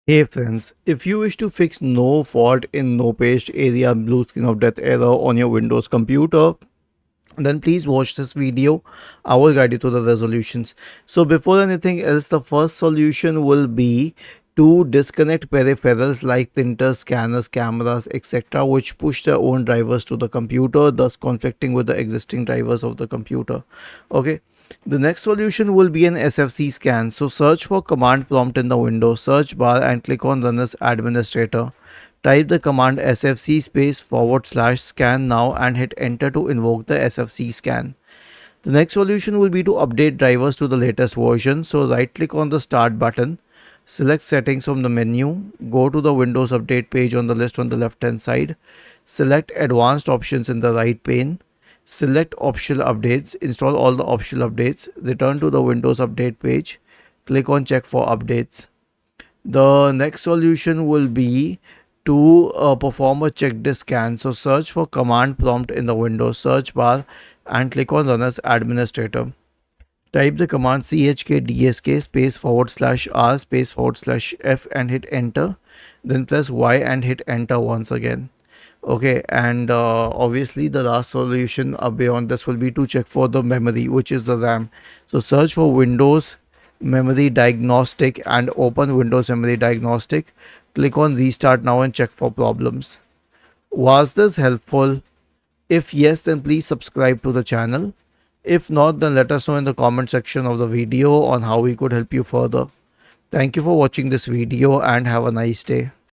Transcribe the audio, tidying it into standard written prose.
Hey friends, if you wish to fix no fault in no paged area blue screen of death error on your Windows computer, then please watch this video. I will guide you to the resolutions. So before anything else, the first solution will be to disconnect peripherals like printers, scanners, cameras, etc., which push their own drivers to the computer, thus conflicting with the existing drivers of the computer. Okay. The next solution will be an SFC scan. So search for command prompt in the Windows search bar and click on Run as Administrator. Type the command sfc /scan now and hit enter to invoke the sfc scan. The next solution will be to update drivers to the latest version. So right click on the start button, select settings from the menu, go to the Windows update page on the list on the left hand side, select advanced options in the right pane, select optional updates, install all the optional updates, return to the Windows update page, click on check for updates. The next solution will be to perform a checklist scan. So search for command prompt in the Windows search bar and click on Run as Administrator. Type the command chkdsk /r /f and hit enter. Then press Y and hit enter once again. Okay, and obviously the last solution beyond this will be to check for the memory, which is the RAM. So search for Windows Memory Diagnostic and open Windows Memory Diagnostic. Click on Restart Now and check for problems. Was this helpful? If yes, then please subscribe to the channel. If not, then let us know in the comment section of the video on how we could help you further. Thank you for watching this video and have a nice day.